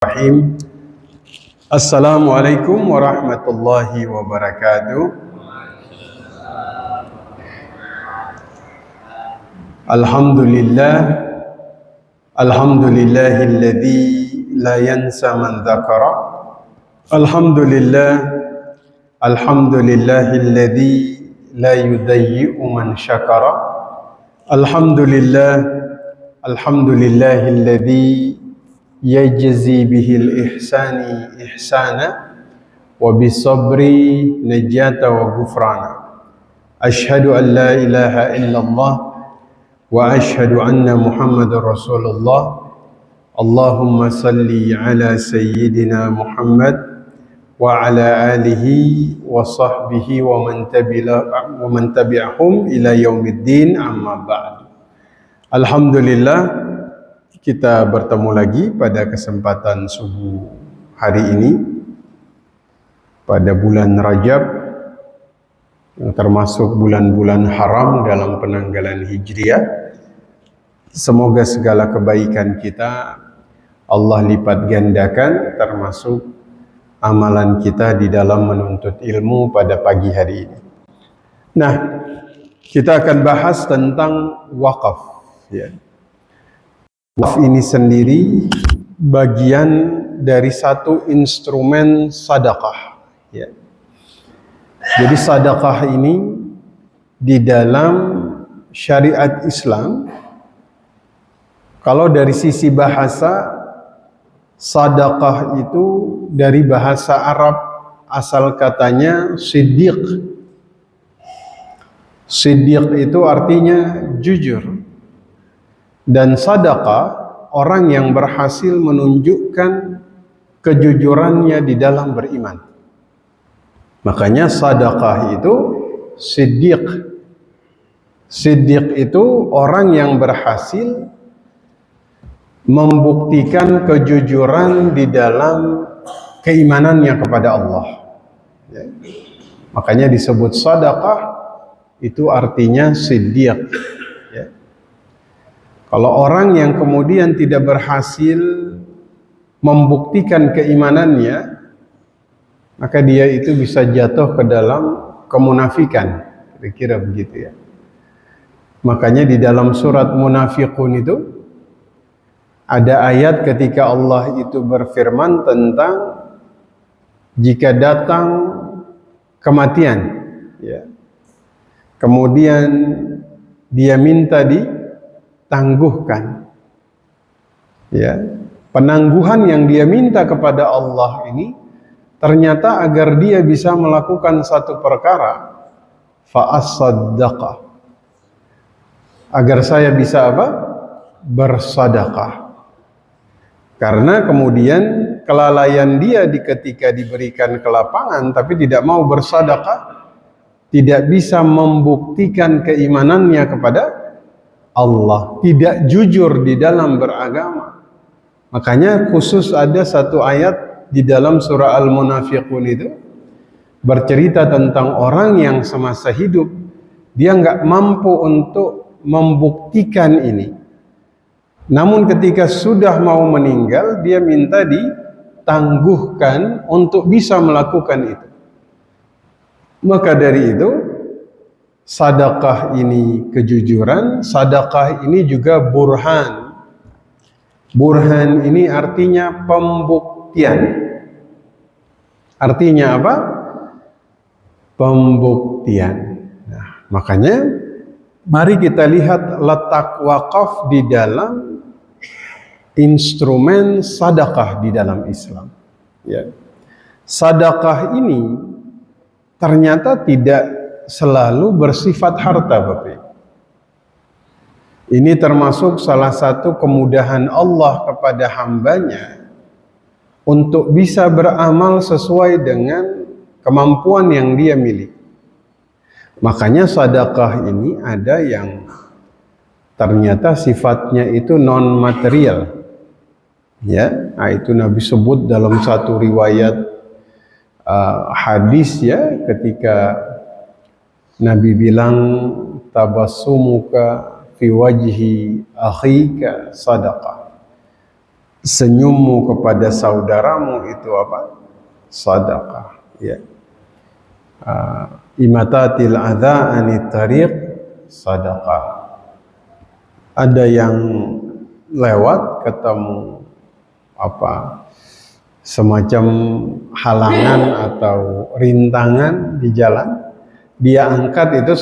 Bismillahirrahmanirrahim. Assalamualaikum warahmatullahi wabarakatuh. Alhamdulillah, alhamdulillahilladzi la yansa man dzakara. Alhamdulillah, alhamdulillahilladzi la yudayyi'u man syakara. Alhamdulillah, alhamdulillahilladzi yajzi bihil ihsani ihsana wa bisabri najata wa gufrana. Ashhadu an la ilaha illallah wa ashhadu anna Muhammadar Rasulullah. Allahumma salli ala sayyidina Muhammad wa ala alihi wa sahbihi wa man tabi'ahum ila yaumiddin, amma ba'd. Alhamdulillah, kita bertemu lagi pada kesempatan subuh hari ini pada bulan Rajab yang termasuk bulan-bulan haram dalam penanggalan Hijriah. Semoga segala kebaikan kita Allah lipat gandakan, termasuk amalan kita di dalam menuntut ilmu pada pagi hari ini. Nah, kita akan bahas tentang wakaf, ya. Wakaf ini sendiri bagian dari satu instrumen sedekah, ya. Jadi sedekah ini di dalam syariat Islam, kalau dari sisi bahasa, sedekah itu dari bahasa Arab, asal katanya siddiq. Siddiq itu artinya jujur. Dan sedekah, orang yang berhasil menunjukkan kejujurannya di dalam beriman. Makanya sedekah itu siddiq. Siddiq itu orang yang berhasil membuktikan kejujuran di dalam keimanannya kepada Allah, ya. Makanya disebut sedekah, itu artinya siddiq, ya. Kalau orang yang kemudian tidak berhasil membuktikan keimanannya, maka dia itu bisa jatuh ke dalam kemunafikan, kira-kira begitu, ya. Makanya di dalam surat Munafiqun itu ada ayat ketika Allah itu berfirman tentang jika datang kematian, ya, kemudian dia minta ditangguhkan, ya, penangguhan yang dia minta kepada Allah ini ternyata agar dia bisa melakukan satu perkara, fa'as-saddaqah, agar saya bisa apa? Bersedekah. Karena kemudian kelalaian dia ketika diberikan kelapangan tapi tidak mau bersedekah, tidak bisa membuktikan keimanannya kepada Allah, tidak jujur di dalam beragama. Makanya khusus ada satu ayat di dalam surah Al-Munafiqun itu bercerita tentang orang yang semasa hidup dia nggak mampu untuk membuktikan ini. Namun ketika sudah mau meninggal, dia minta ditangguhkan untuk bisa melakukan itu. Maka dari itu, sedekah ini kejujuran, sedekah ini juga burhan. Burhan ini artinya pembuktian. Artinya apa? Pembuktian. Nah, makanya mari kita lihat letak wakaf di dalam instrumen sedekah di dalam Islam, ya. Sedekah ini ternyata tidak selalu bersifat harta, Bapak. Ini termasuk salah satu kemudahan Allah kepada hambanya untuk bisa beramal sesuai dengan kemampuan yang dia miliki. Makanya sedekah ini ada yang ternyata sifatnya itu non material, ya. Nah, itu Nabi sebut dalam satu riwayat hadis, ya, ketika Nabi bilang tabassumuka fi wajhi akhika sadaqah. senyummu kepada saudaramu itu apa? Sedekah, ya. Imatatil adza anit tariq sedekah. Ada yang lewat ketemu apa semacam halangan atau rintangan di jalan, dia angkat itu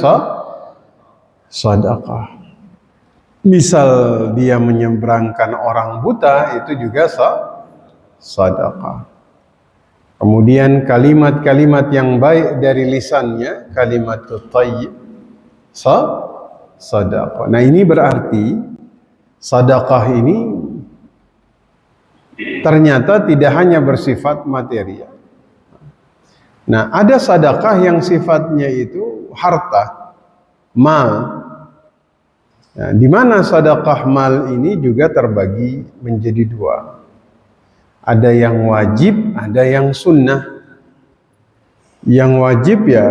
sedekah. Misal dia menyeberangkan orang buta, itu juga sedekah. Kemudian kalimat-kalimat yang baik dari lisannya, kalimatut thayyib, sedekah. Nah, ini berarti sedekah ini ternyata tidak hanya bersifat material. Nah, ada sedekah yang sifatnya itu harta, mal. Nah, di mana sedekah mal ini juga terbagi menjadi dua. Ada yang wajib, ada yang sunnah. Yang wajib ya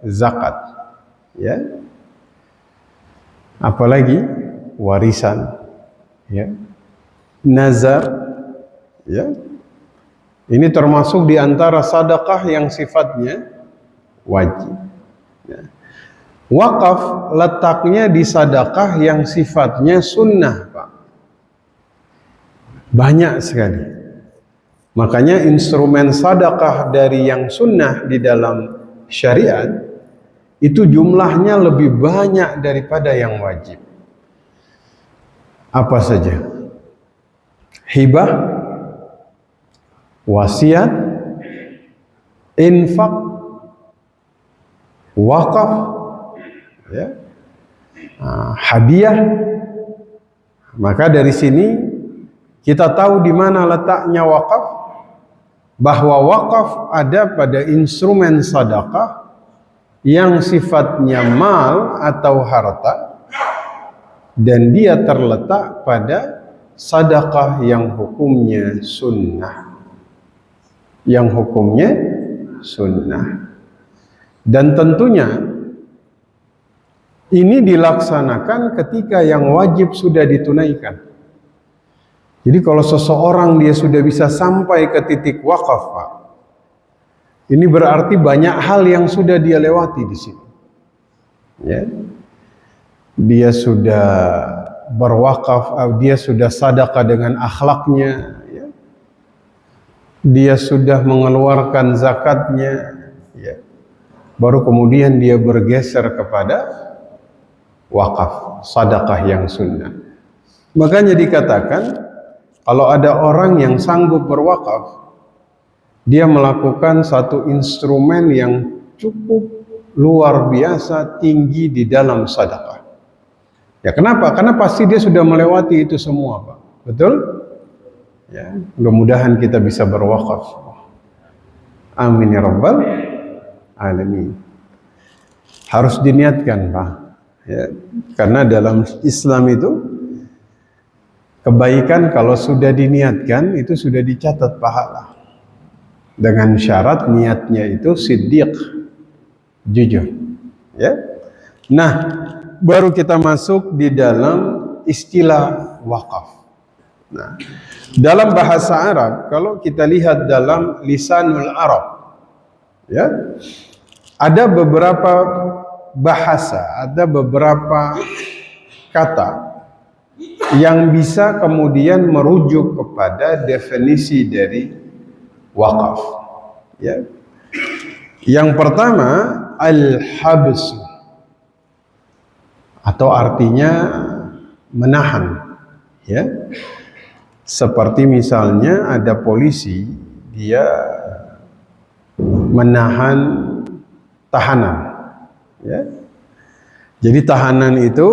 zakat, ya. Apalagi warisan, ya. Nazar, ya. Ini termasuk di antara sedekah yang sifatnya wajib. Ya. Wakaf letaknya di sedekah yang sifatnya sunnah, Pak. Banyak sekali. Makanya instrumen sedekah dari yang sunnah di dalam syariat itu jumlahnya lebih banyak daripada yang wajib. Apa saja? Hibah, wasiat, infak, wakaf, ya, hadiah. Maka dari sini kita tahu di mana letaknya wakaf, bahwa wakaf ada pada instrumen sedekah yang sifatnya mal atau harta, dan dia terletak pada sedekah yang hukumnya sunnah. Yang hukumnya sunnah. Dan tentunya ini dilaksanakan ketika yang wajib sudah ditunaikan. Jadi kalau seseorang dia sudah bisa sampai ke titik wakaf, Pak, ini berarti banyak hal yang sudah dia lewati di sini. Ya. Dia sudah berwakaf, dia sudah sedekah dengan akhlaknya, ya. Dia sudah mengeluarkan zakatnya, ya. Baru kemudian dia bergeser kepada wakaf, sedekah yang sunnah. Makanya dikatakan kalau ada orang yang sanggup berwakaf, dia melakukan satu instrumen yang cukup luar biasa tinggi di dalam sedekah. Ya, kenapa? Karena pasti dia sudah melewati itu semua, Pak. Betul? Ya, mudah-mudahan kita bisa berwakaf. Amin ya rabbal alamin. Harus diniatkan, Pak. Ya, karena dalam Islam itu kebaikan kalau sudah diniatkan itu sudah dicatat pahala. Dengan syarat niatnya itu siddiq, jujur. Ya. Nah, baru kita masuk di dalam istilah wakaf. Nah, dalam bahasa Arab, kalau kita lihat dalam lisanul Arab, ya, ada beberapa bahasa, ada beberapa kata yang bisa kemudian merujuk kepada definisi dari wakaf. Ya. Yang pertama, al-habs, atau artinya menahan. Ya. Seperti misalnya ada polisi, dia menahan tahanan. Ya. Jadi tahanan itu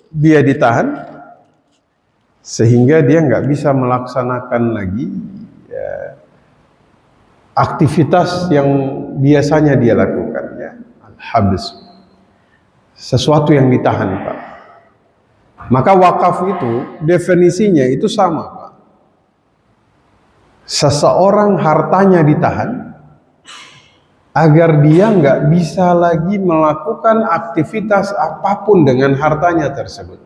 dia ditahan sehingga dia nggak bisa melaksanakan lagi ya, aktivitas yang biasanya dia lakukan, ya. Al-habs, sesuatu yang ditahan, Pak. Maka wakaf itu definisinya itu sama, Pak. Seseorang hartanya ditahan agar dia nggak bisa lagi melakukan aktivitas apapun dengan hartanya tersebut.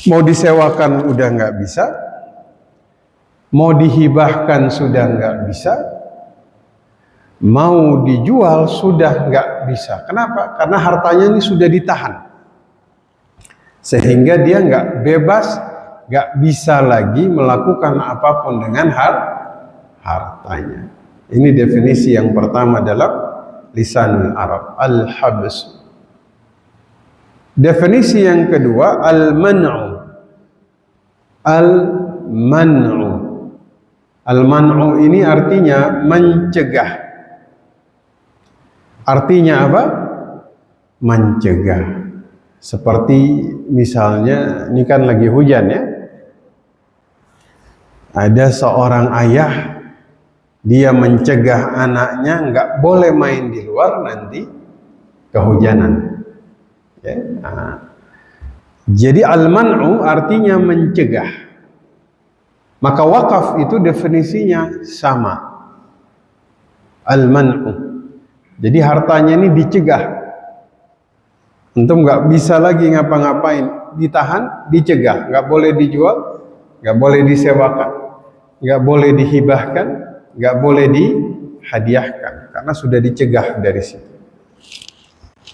Mau disewakan udah nggak bisa, mau dihibahkan sudah nggak bisa, mau dijual sudah nggak bisa. Kenapa? Karena hartanya ini sudah ditahan, sehingga dia nggak bebas, nggak bisa lagi melakukan apapun dengan hartanya. Ini definisi yang pertama dalam lisanul Arab, al-habs. Definisi yang kedua, al-man'u. Al-man'u. Al-man'u ini artinya mencegah. Artinya apa? Mencegah. Seperti misalnya, ini kan lagi hujan ya. Ada seorang ayah, dia mencegah anaknya nggak boleh main di luar, nanti kehujanan. Ya. Nah, jadi al-man'u artinya mencegah. Maka wakaf itu definisinya sama. Al-man'u. Jadi hartanya ini dicegah. Antum nggak bisa lagi ngapa-ngapain, ditahan, dicegah, nggak boleh dijual, nggak boleh disewakan, nggak boleh dihibahkan, nggak boleh dihadiahkan, karena sudah dicegah dari situ.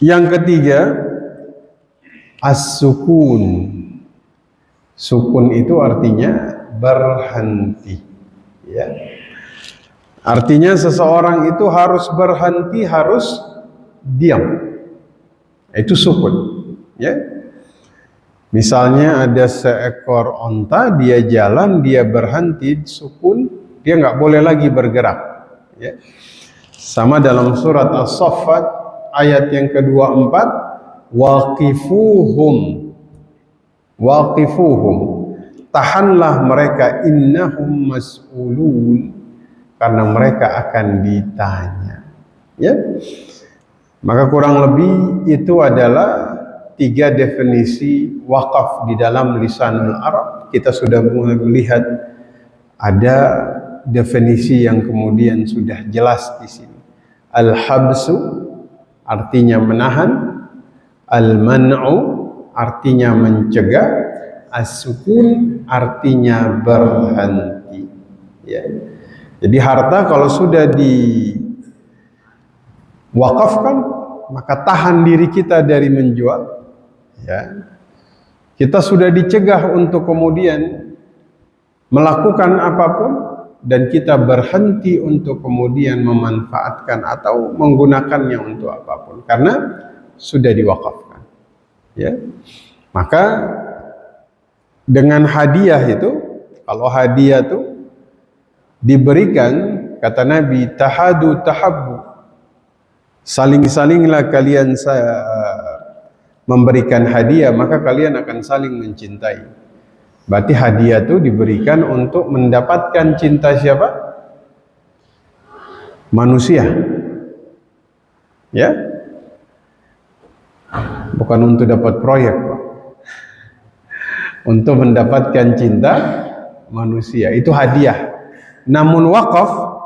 Yang ketiga, as-sukun. Sukun itu artinya berhenti. Ya. Artinya seseorang itu harus berhenti, harus diam. Itu sukun. Ya. Misalnya ada seekor onta, dia jalan, dia berhenti, sukun, dia nggak boleh lagi bergerak. Ya. Sama dalam surat As-Saffat ayat yang ke-24, waqifuhum, waqifuhum, tahanlah mereka, innahum mas'ulun, karena mereka akan ditanya. Ya. Maka kurang lebih itu adalah 3 definisi wakaf di dalam lisanul Arab. Kita sudah mulai melihat ada definisi yang kemudian sudah jelas di sini. Al-habsu artinya menahan, al-man'u artinya mencegah, as-sukun artinya berhenti. Ya. Jadi harta kalau sudah diwakafkan, maka tahan diri kita dari menjual. Ya. Kita sudah dicegah untuk kemudian melakukan apapun, dan kita berhenti untuk kemudian memanfaatkan atau menggunakannya untuk apapun, karena sudah diwakafkan. Ya. Maka dengan hadiah itu, kalau hadiah itu diberikan, kata Nabi, tahadu tahabbu, saling-salinglah kalian memberikan hadiah, maka kalian akan saling mencintai. Berarti hadiah itu diberikan untuk mendapatkan cinta siapa? Manusia. Ya. Bukan untuk dapat proyek, Pak. Untuk mendapatkan cinta manusia, itu hadiah. Namun wakaf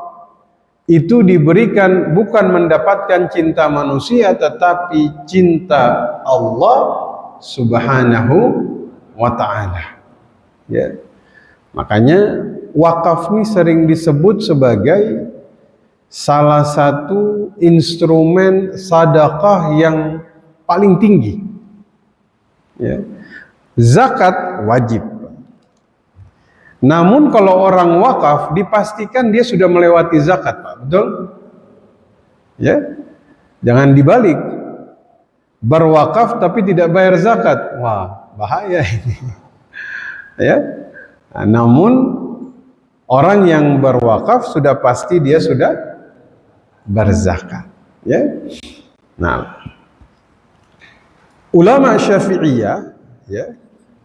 itu diberikan bukan mendapatkan cinta manusia, tetapi cinta Allah Subhanahu wa ta'ala. Ya. Makanya wakaf ini sering disebut sebagai salah satu instrumen sedekah yang paling tinggi. Ya. Zakat wajib. Namun kalau orang wakaf dipastikan dia sudah melewati zakat, Pak. Betul? Ya. Jangan dibalik. Berwakaf tapi tidak bayar zakat. Wah, bahaya ini. Ya. Nah, namun orang yang berwakaf sudah pasti dia sudah berzakat. Ya. Nah, ulama Syafi'iyah, ya,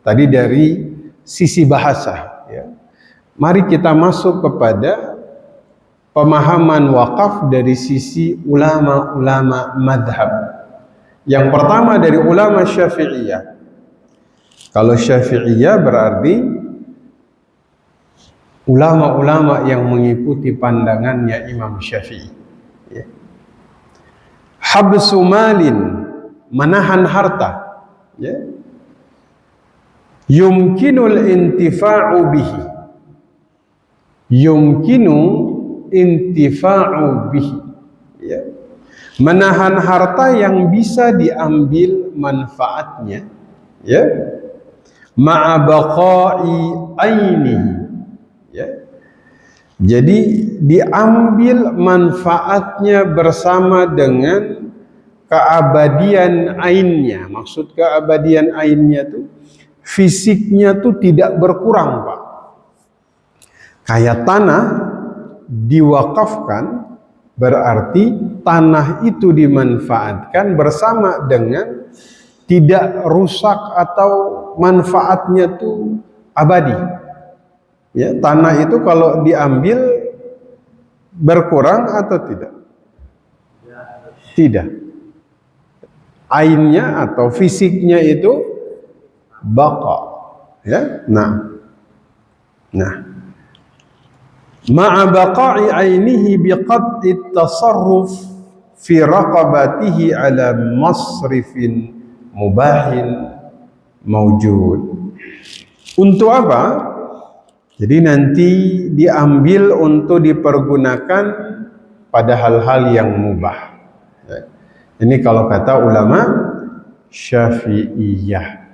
tadi dari sisi bahasa, ya. Mari kita masuk kepada pemahaman wakaf dari sisi ulama-ulama madhab. Yang pertama dari ulama Syafi'iyah. Kalau Syafi'iyah berarti ulama-ulama yang mengikuti pandangannya Imam Syafi'i. Ya. Habsu malin, menahan harta. Ya. Yumkinul intifa'u bihi, yumkinu intifa'u bihi, ya. Menahan harta yang bisa diambil manfaatnya, ya, ma'a baqa'i ainihi, ya. Jadi diambil manfaatnya bersama dengan keabadian ainnya. Maksud keabadian ainnya tuh fisiknya tuh tidak berkurang, Pak. Kayak tanah diwakafkan, berarti tanah itu dimanfaatkan bersama dengan tidak rusak atau manfaatnya tuh abadi. Ya, tanah itu kalau diambil berkurang atau tidak? Tidak. Ainnya atau fisiknya itu baqa. Ya, nah. Ma'a baqa'i ainihi biqad'i tasarruf fi raqabatihi ala masrifin mubahin mawjud. Untuk apa? Jadi nanti diambil untuk dipergunakan pada hal-hal yang mubah. Ini kalau kata ulama Syafi'iyah.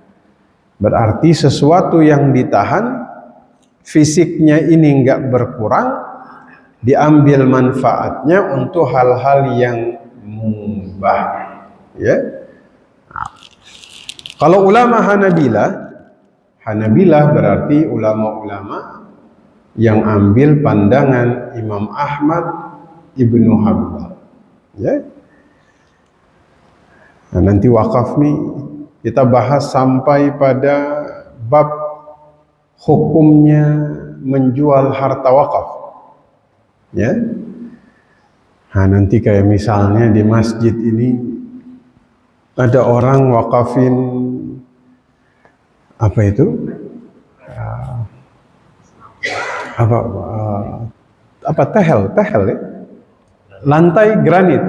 Berarti sesuatu yang ditahan, fisiknya ini enggak berkurang, diambil manfaatnya untuk hal-hal yang mubah, ya. Kalau ulama Hanabilah berarti ulama-ulama yang ambil pandangan Imam Ahmad Ibnu Hanbal, ya. Nah, nanti wakaf nih kita bahas sampai pada bab hukumnya menjual harta wakaf, ya. Nah, nanti kayak misalnya di masjid ini ada orang wakafin apa itu, tehel ya, lantai granit.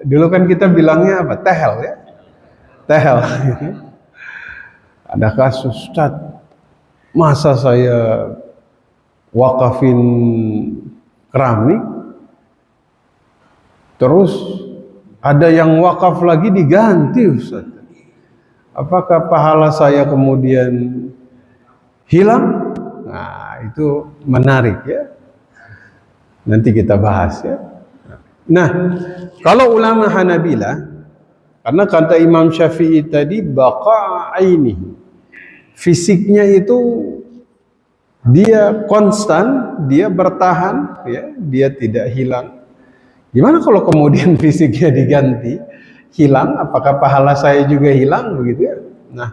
Dulu kan kita bilangnya apa, tehel ya, tehel. Ada kasus, Ustaz, masa saya wakafin keramik, terus ada yang wakaf lagi diganti, Ustaz. Apakah pahala saya kemudian hilang? Nah, itu menarik, ya. Nanti kita bahas, ya. Nah, kalau ulama Hanabilah, karena kata Imam Syafi'i tadi baqa ainihi, fisiknya itu dia konstan, dia bertahan, ya, dia tidak hilang. Gimana kalau kemudian fisiknya diganti, hilang, apakah pahala saya juga hilang, begitu, ya? Nah,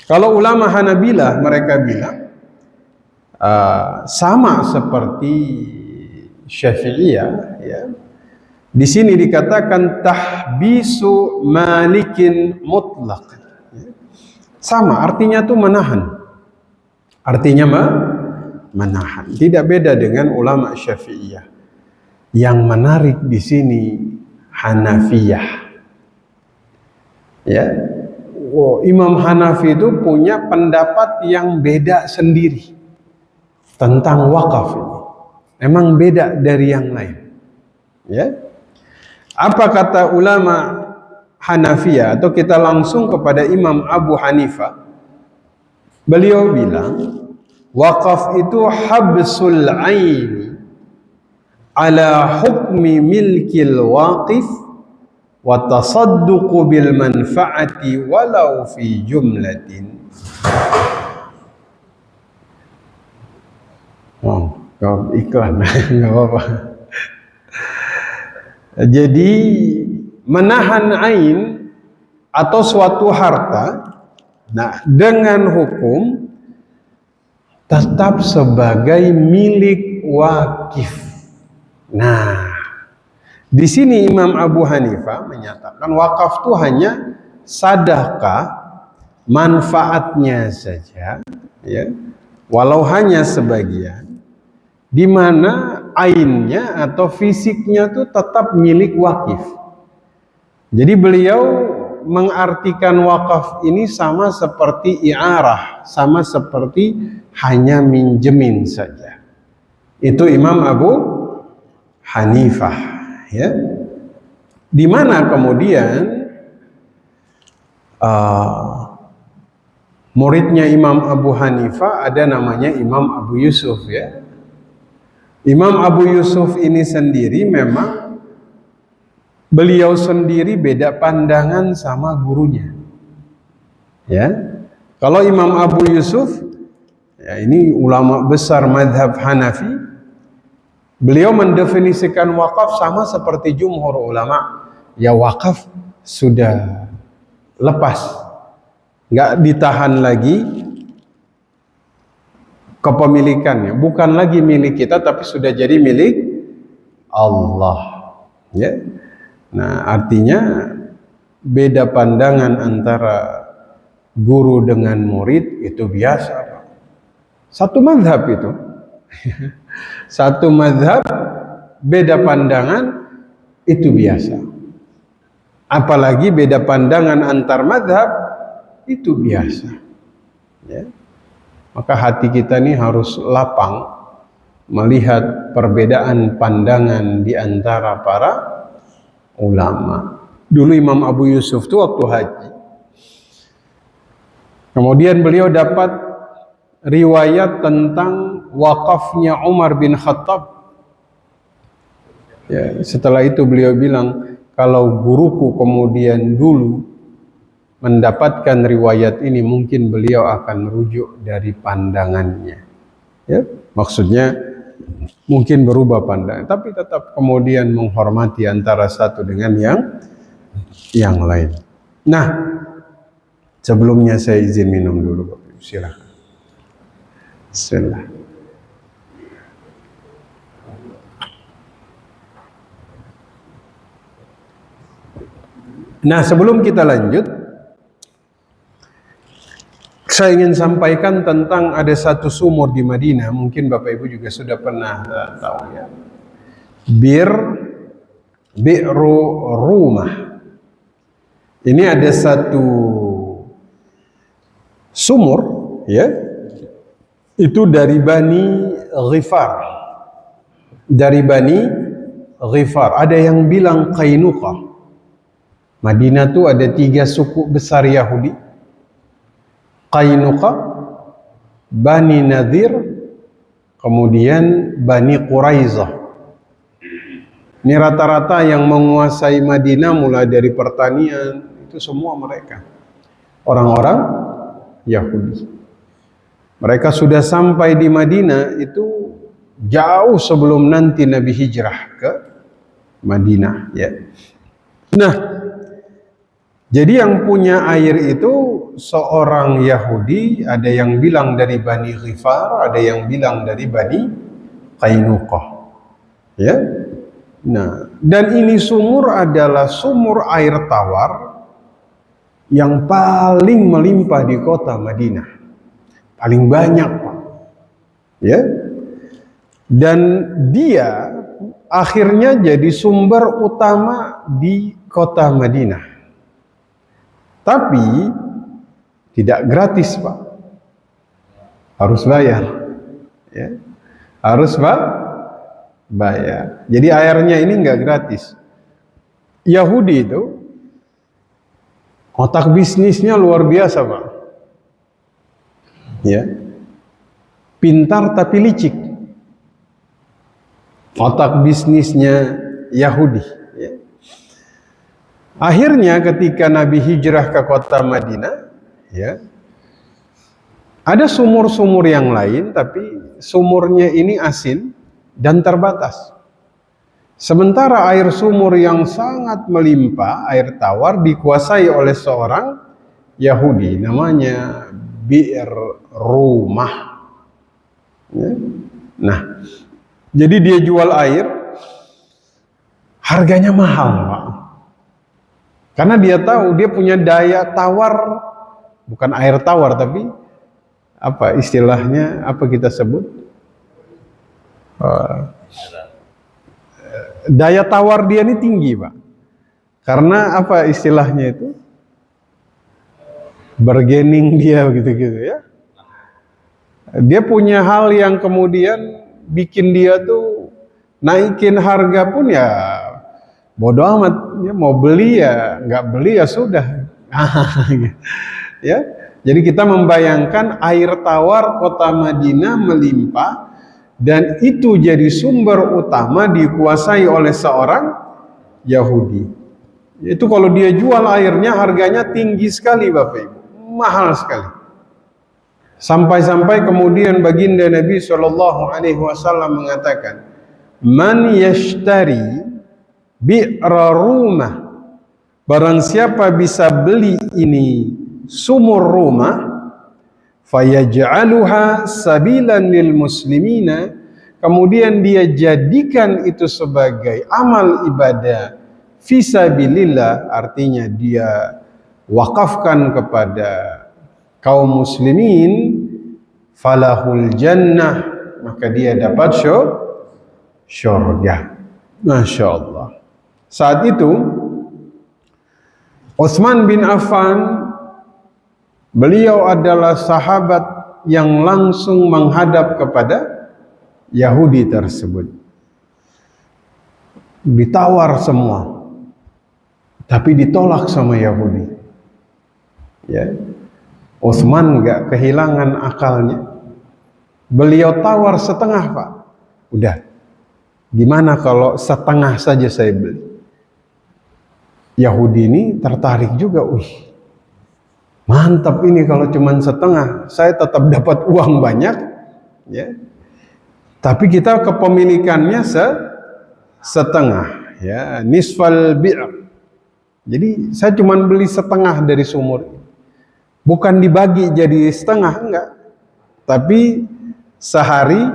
kalau ulama Hanabilah mereka bilang sama seperti Syafi'iyah, ya. Di sini dikatakan tahbisu malikin mutlaq. Sama, artinya tuh menahan. Artinya menahan. Tidak beda dengan ulama Syafi'iyah. Yang menarik di sini Hanafiyah. Ya. Imam Hanafi itu punya pendapat yang beda sendiri tentang wakaf ini. Memang beda dari yang lain. Ya. Apa kata ulama Hanafiyah, atau kita langsung kepada Imam Abu Hanifah? Beliau bilang wakaf itu habsul aini ala hukmi milkil waqif wa tasadduqu bil manfaati walau fi jumlatin. Oh, kau iklan, nggak apa-apa. Jadi menahan ain atau suatu harta, nah, dengan hukum tetap sebagai milik wakif. Nah, di sini Imam Abu Hanifah menyatakan wakaf itu hanya sedekah, manfaatnya saja, ya, walau hanya sebagian, di mana ainnya atau fisiknya itu tetap milik wakif. Jadi beliau mengartikan wakaf ini sama seperti i'arah, sama seperti hanya minjemin saja. Itu Imam Abu Hanifah, ya. Di mana kemudian muridnya Imam Abu Hanifah ada namanya Imam Abu Yusuf, ya. Imam Abu Yusuf ini sendiri memang beliau sendiri beda pandangan sama gurunya, ya. Kalau Imam Abu Yusuf, ya, ini ulama besar madhab Hanafi, beliau mendefinisikan wakaf sama seperti jumhur ulama, ya wakaf sudah lepas, nggak ditahan lagi kepemilikannya, bukan lagi milik kita tapi sudah jadi milik Allah, ya. Nah, artinya beda pandangan antara guru dengan murid itu biasa, Pak. Satu mazhab itu. Satu mazhab beda pandangan itu biasa. Apalagi beda pandangan antar mazhab itu biasa, ya. Maka hati kita ini harus lapang melihat perbedaan pandangan di antara para ulama. Dulu Imam Abu Yusuf itu waktu haji, kemudian beliau dapat riwayat tentang wakafnya Umar bin Khattab. Ya, setelah itu beliau bilang, kalau guruku kemudian dulu mendapatkan riwayat ini, mungkin beliau akan merujuk dari pandangannya, ya. Maksudnya mungkin berubah pandangan, tapi tetap kemudian menghormati antara satu dengan yang lain. Nah, sebelumnya saya izin minum dulu, Bapak. Silakan. Bismillah. Nah, sebelum kita lanjut, saya ingin sampaikan tentang ada satu sumur di Madinah, mungkin Bapak Ibu juga sudah pernah tahu, ya. Bi'ru Rumah. Ini ada satu sumur, ya. Itu dari Bani Ghifar. Dari Bani Ghifar. Ada yang bilang Qainuqa. Madinah tuh ada 3 suku besar Yahudi. Qainuqa, Bani Nadir, kemudian Bani Quraizah. Ini rata-rata yang menguasai Madinah mulai dari pertanian, itu semua mereka, orang-orang Yahudi. Mereka sudah sampai di Madinah itu jauh sebelum nanti Nabi hijrah ke Madinah, ya. Nah, jadi yang punya air itu seorang Yahudi, ada yang bilang dari Bani Ghifar, ada yang bilang dari Bani Qainuqah, ya. Nah, dan ini sumur adalah sumur air tawar yang paling melimpah di kota Madinah, paling banyak, Pak, ya. Dan dia akhirnya jadi sumber utama di kota Madinah. Tapi tidak gratis, Pak. Harus bayar, ya. Harus bayar. Jadi airnya ini enggak gratis. Yahudi itu otak bisnisnya luar biasa, Pak. Ya. Pintar tapi licik. Otak bisnisnya Yahudi, ya. Akhirnya ketika Nabi hijrah ke kota Madinah, ya, ada sumur-sumur yang lain, tapi sumurnya ini asin dan terbatas. Sementara air sumur yang sangat melimpah, air tawar, dikuasai oleh seorang Yahudi, namanya Bir Rumah, ya. Nah, jadi dia jual air, harganya mahal, Pak. Karena dia tahu dia punya daya tawar, bukan air tawar tapi apa istilahnya, apa kita sebut? Daya tawar dia ini tinggi, Pak. Karena apa istilahnya itu? Bargaining dia gitu-gitu, ya. Dia punya hal yang kemudian bikin dia tuh naikin harga pun ya bodoh amat, ya mau beli ya nggak beli ya sudah. Ya, jadi kita membayangkan air tawar kota Madinah melimpah dan itu jadi sumber utama dikuasai oleh seorang Yahudi. Itu kalau dia jual airnya harganya tinggi sekali Bapak Ibu, mahal sekali. Sampai-sampai kemudian baginda Nabi Shallallahu Alaihi Wasallam mengatakan, "Man yashtari bi'ra rumah." Barang siapa bisa beli ini sumur rumah, fayaj'aluha sabilan lil muslimina, kemudian dia jadikan itu sebagai amal ibadah fisabilillah, artinya dia wakafkan kepada kaum muslimin, falahul jannah, maka dia dapat syurga. Masya Allah. Saat itu Utsman bin Affan, beliau adalah sahabat yang langsung menghadap kepada Yahudi tersebut. Ditawar semua, tapi ditolak sama Yahudi. Ya, Utsman nggak kehilangan akalnya. Beliau tawar setengah, Pak. Udah, gimana kalau setengah saja saya beli? Yahudi ini tertarik juga, mantap ini kalau cuma setengah, saya tetap dapat uang banyak, ya. Tapi kita kepemilikannya setengah, ya, nisfal bir'. Jadi saya cuma beli setengah dari sumur, bukan dibagi jadi setengah, enggak, tapi sehari.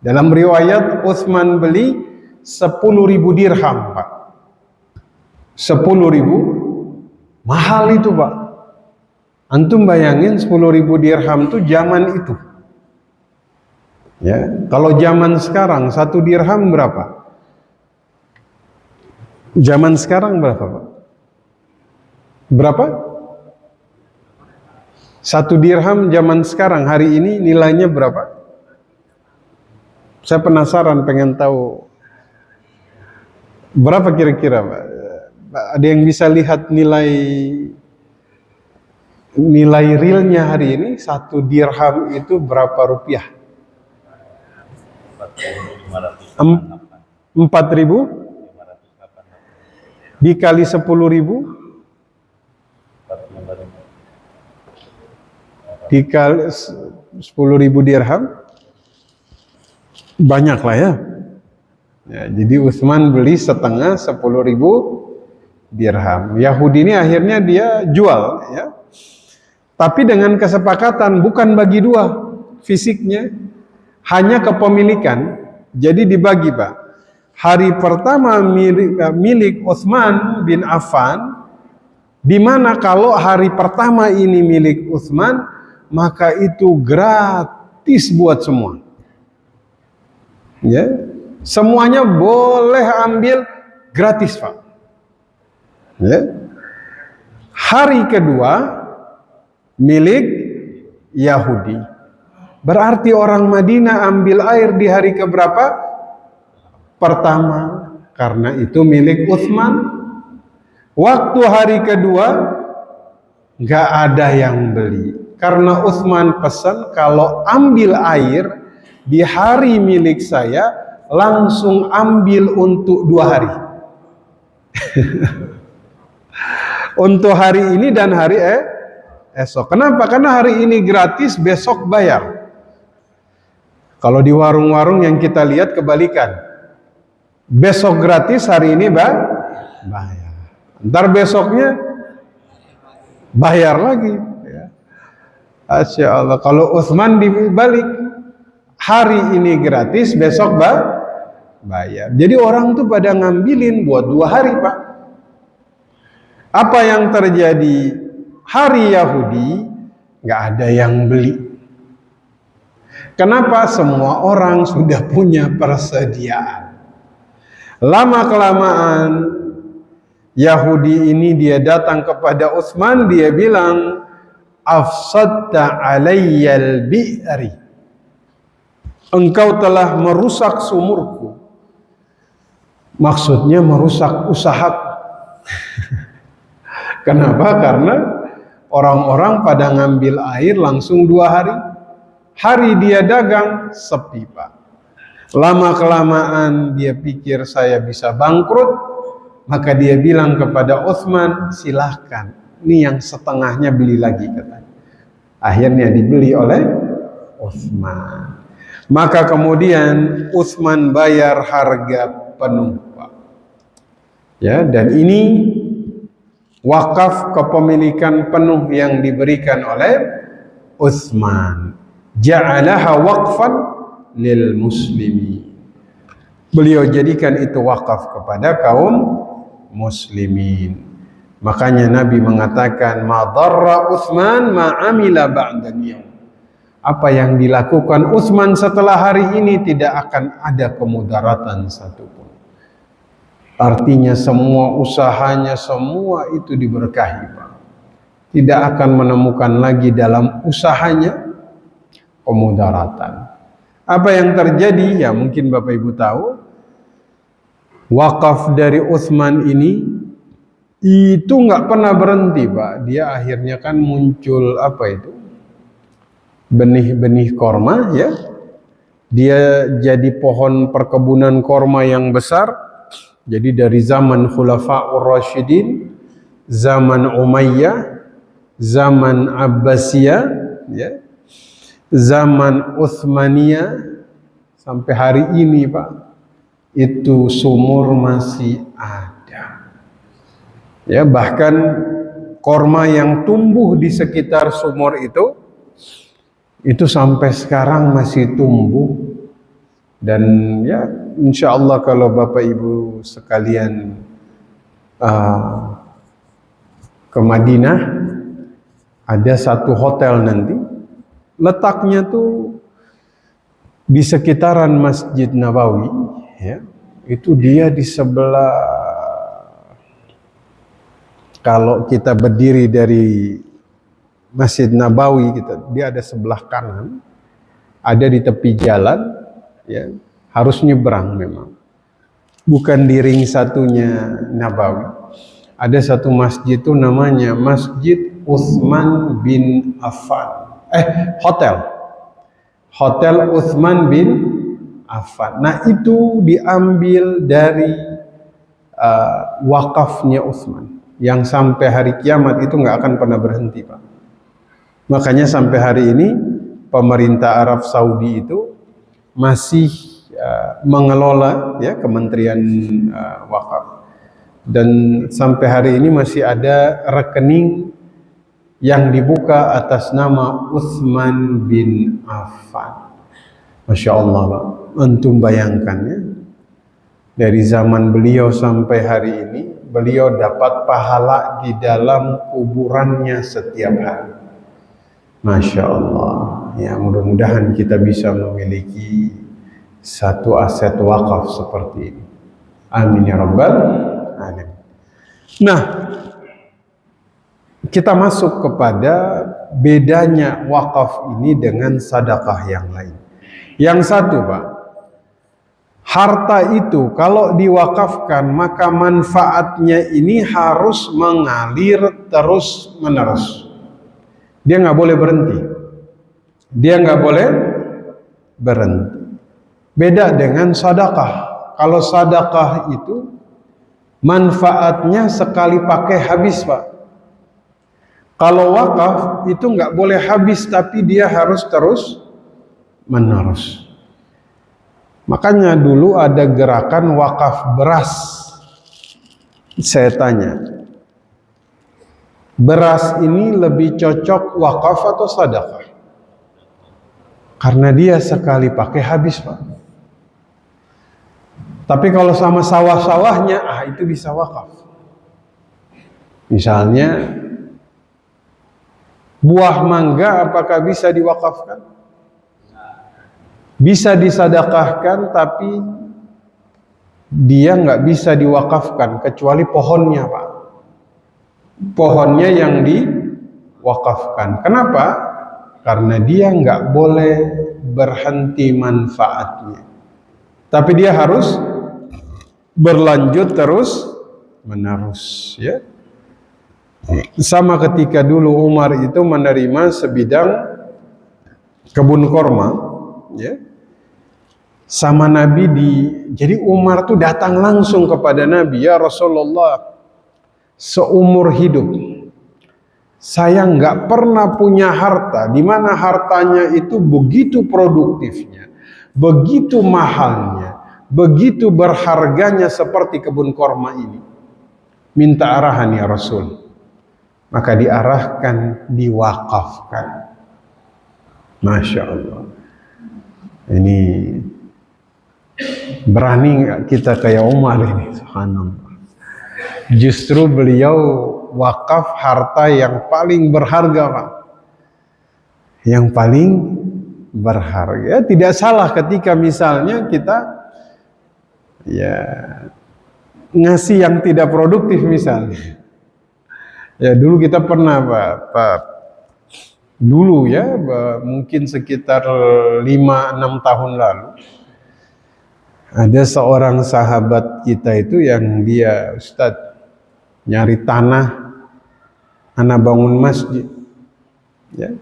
Dalam riwayat Utsman beli 10.000 dirham, Pak. 10.000, mahal itu, Pak. Antum bayangin 10.000 dirham itu zaman itu. Ya, kalau zaman sekarang 1 dirham berapa? Zaman sekarang berapa, Pak? Berapa? 1 dirham zaman sekarang hari ini nilainya berapa? Saya penasaran, pengen tahu berapa kira-kira, Pak? Ada yang bisa lihat nilai realnya hari ini? 1 dirham itu berapa rupiah? 4.000 dikali 10.000 dikali 10.000 dirham, banyak lah ya. Ya, jadi Utsman beli setengah 10.000 dirham. Yahudi ini akhirnya dia jual, ya. Tapi dengan kesepakatan bukan bagi dua fisiknya, hanya kepemilikan. Jadi dibagi, Pak. Hari pertama milik Utsman bin Affan, di mana kalau hari pertama ini milik Utsman, maka itu gratis buat semua. Ya, semuanya boleh ambil gratis, Pak. Ya. Hari kedua milik Yahudi. Berarti orang Madinah ambil air di hari keberapa? Pertama, karena itu milik Utsman. Waktu hari kedua nggak ada yang beli, karena Utsman pesan kalau ambil air di hari milik saya langsung ambil untuk 2 hari. Untuk hari ini dan hari esok. Kenapa? Karena hari ini gratis, besok bayar. Kalau di warung-warung yang kita lihat kebalikan. Besok gratis, hari ini bayar. Ntar besoknya bayar lagi. Ya. Masya Allah. Kalau Utsman dibalik, hari ini gratis, besok bayar. Jadi orang tuh pada ngambilin buat 2 hari, Pak. Apa yang terjadi? Hari Yahudi nggak ada yang beli. Kenapa? Semua orang sudah punya persediaan. Lama-kelamaan Yahudi ini dia datang kepada Utsman, dia bilang, afsadta alayyal bi'ri. engkau telah merusak sumurku. Maksudnya merusak usahaku. Kenapa? Karena orang-orang pada ngambil air langsung 2 hari. Hari dia dagang, sepi Pak. Lama-kelamaan dia pikir saya bisa bangkrut. Maka dia bilang kepada Utsman, silahkan. Ini yang setengahnya beli lagi katanya. Akhirnya dibeli oleh Utsman. Maka kemudian Utsman bayar harga penuh Pak. Ya, dan ini wakaf kepemilikan penuh yang diberikan oleh Utsman. Ja'alaha waqfan lil muslimin. Beliau jadikan itu wakaf kepada kaum muslimin. Makanya Nabi mengatakan, ma dharra Utsman ma amila ba'da al-yaum. Apa yang dilakukan Utsman setelah hari ini tidak akan ada kemudaratan satupun. Artinya semua usahanya, semua itu diberkahi Pak. Tidak akan menemukan lagi dalam usahanya kemudaratan. Apa yang terjadi? Ya mungkin Bapak Ibu tahu, wakaf dari Utsman ini itu nggak pernah berhenti Pak. Dia akhirnya kan muncul apa itu? Benih-benih korma ya. Dia jadi pohon perkebunan korma yang besar. Jadi dari zaman Khulafaur Rasyidin, zaman Umayyah, zaman Abbasiyah, ya, zaman Utsmaniyah sampai hari ini Pak, itu sumur masih ada. Ya, bahkan korma yang tumbuh di sekitar sumur itu sampai sekarang masih tumbuh. Dan ya insya Allah kalau Bapak Ibu sekalian ke Madinah, ada satu hotel nanti, letaknya tuh di sekitaran Masjid Nabawi, ya. Itu dia di sebelah, kalau kita berdiri dari Masjid Nabawi, dia ada sebelah kanan, ada di tepi jalan, ya, harus nyebrang memang. Bukan di ring satunya Nabawi. Ada satu masjid itu namanya Masjid Utsman bin Affan. Hotel Utsman bin Affan. Nah itu diambil dari wakafnya Utsman, yang sampai hari kiamat itu nggak akan pernah berhenti Pak. Makanya sampai hari ini pemerintah Arab Saudi itu masih mengelola ya Kementerian Wakaf, dan sampai hari ini masih ada rekening yang dibuka atas nama Utsman bin Affan. Masya Allah Pak, antum bayangkan ya, dari zaman beliau sampai hari ini beliau dapat pahala di dalam kuburannya setiap hari. Masya Allah ya, mudah-mudahan kita bisa memiliki satu aset wakaf seperti ini. Amin ya rabbal alamin. Nah, kita masuk kepada bedanya wakaf ini dengan sedekah yang lain. Yang satu Pak, harta itu kalau diwakafkan maka manfaatnya ini harus mengalir terus menerus. Dia nggak boleh berhenti. Dia nggak boleh berhenti. Beda dengan sedekah. Kalau sedekah itu manfaatnya sekali pakai habis Pak. Kalau wakaf itu nggak boleh habis, tapi dia harus terus menerus. Makanya dulu ada gerakan wakaf beras. Saya tanya, beras ini lebih cocok wakaf atau sedekah? Karena dia sekali pakai habis Pak. Tapi kalau sama sawah-sawahnya, itu bisa wakaf. Misalnya buah mangga, apakah bisa diwakafkan? Bisa disedekahkan, tapi dia nggak bisa diwakafkan kecuali pohonnya Pak. Pohonnya yang diwakafkan. Kenapa? karena dia nggak boleh berhenti manfaatnya, tapi dia harus berlanjut terus menerus, ya. Sama ketika dulu Umar itu menerima sebidang kebun korma, ya, sama Nabi jadi Umar tuh datang langsung kepada Nabi, ya Rasulullah, seumur hidup saya nggak pernah punya harta di mana hartanya itu begitu produktifnya, begitu mahalnya, begitu berharganya seperti kebun korma ini. Minta arahan ya Rasul. Maka diarahkan, diwakafkan. Masya Allah. Ini berani kita kayak Umar ini, subhanallah. Justru beliau wakaf harta yang paling berharga, Pak. Yang paling berharga. Tidak salah ketika misalnya kita ya ngasih yang tidak produktif misalnya. Ya dulu kita pernah Pak, dulu ya mungkin sekitar 5-6 tahun lalu ada seorang sahabat kita itu yang dia Ustadz nyari tanah, anak bangun masjid, ya,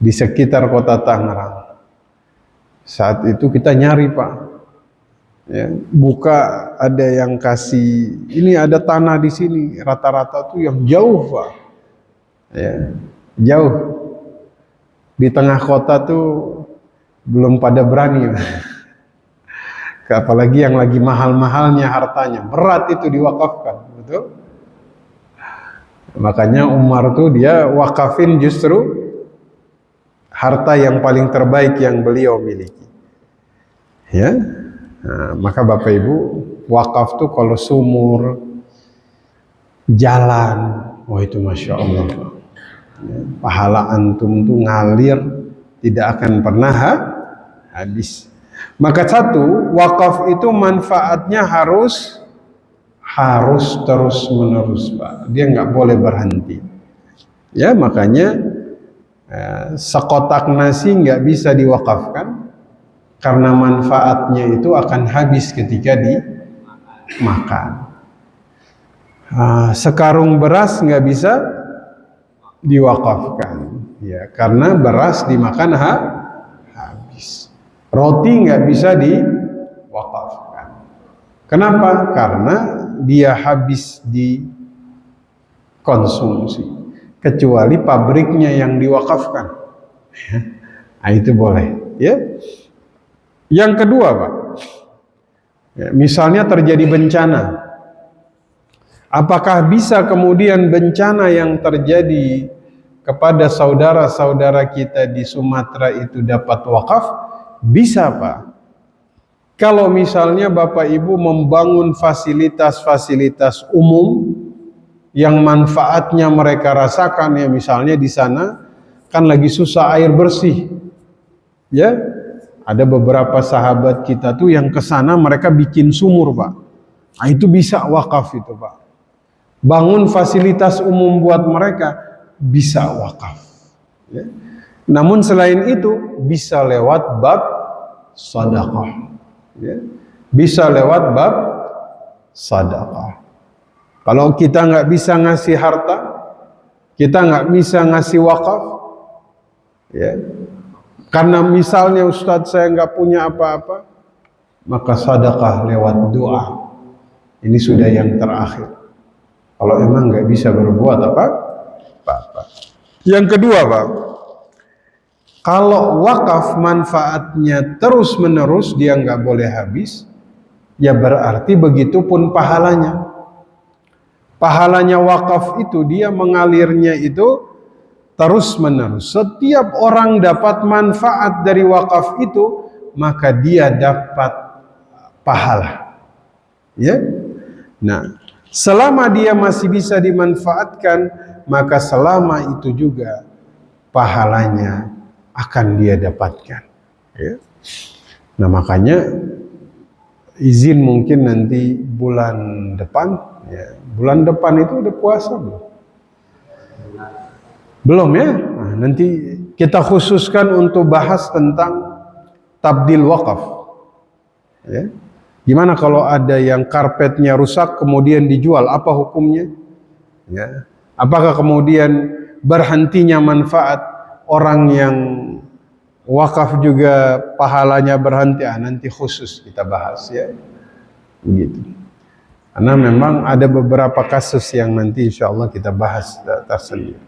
di sekitar kota Tangerang. Saat itu kita nyari Pak, ya, buka ada yang kasih, ini ada tanah di sini, rata-rata tuh yang jauh Pak, ya, jauh di tengah kota tuh belum pada berani. Apalagi yang lagi mahal-mahalnya hartanya, berat itu diwakafkan, betul? Makanya Umar tuh dia wakafin justru harta yang paling terbaik yang beliau miliki, ya. Nah, maka Bapak Ibu, wakaf tuh kalau sumur, jalan, wah itu Masya Allah, ya, pahala antum tuh ngalir tidak akan pernah habis. Maka satu, wakaf itu manfaatnya harus terus menerus Pak, dia nggak boleh berhenti, ya. Makanya sekotak nasi nggak bisa diwakafkan karena manfaatnya itu akan habis ketika dimakan. Sekarung beras nggak bisa diwakafkan, ya, karena beras dimakan habis. Roti nggak bisa diwakafkan. Kenapa? Karena dia habis dikonsumsi, kecuali pabriknya yang diwakafkan. Nah, itu boleh, ya. Yang kedua Pak, ya, misalnya terjadi bencana, apakah bisa kemudian bencana yang terjadi kepada saudara-saudara kita di Sumatera itu dapat wakaf? Bisa Pak. Kalau misalnya Bapak Ibu membangun fasilitas-fasilitas umum yang manfaatnya mereka rasakan, ya, misalnya di sana kan lagi susah air bersih, ya, ada beberapa sahabat kita tuh yang ke sana mereka bikin sumur Pak. Nah, itu bisa wakaf itu Pak. Bangun fasilitas umum buat mereka bisa wakaf, ya. Namun selain itu bisa lewat bab sedekah, ya. Bisa lewat bab sedekah. Kalau kita nggak bisa ngasih harta, kita nggak bisa ngasih wakaf, ya, karena misalnya Ustadz saya nggak punya apa-apa, maka sedekah lewat doa. Ini sudah yang terakhir. Kalau emang nggak bisa berbuat apa-apa. Yang kedua Pak, kalau wakaf manfaatnya terus menerus, dia nggak boleh habis, ya berarti begitupun pahalanya. Pahalanya wakaf itu dia mengalirnya itu terus menerus. Setiap orang dapat manfaat dari wakaf itu, maka dia dapat pahala, ya. Nah, selama dia masih bisa dimanfaatkan, maka selama itu juga pahalanya akan dia dapatkan, ya. Nah, makanya izin mungkin nanti bulan depan, ya, bulan depan itu udah puasa belum? Belum ya? Nah, nanti kita khususkan untuk bahas tentang tabdil wakaf. Ya. Gimana kalau ada yang karpetnya rusak kemudian dijual, apa hukumnya? Ya. Apakah kemudian berhentinya manfaat orang yang wakaf juga pahalanya berhenti? Nanti khusus kita bahas ya. Begitu. Karena memang ada beberapa kasus yang nanti insya Allah kita bahas tersendiri.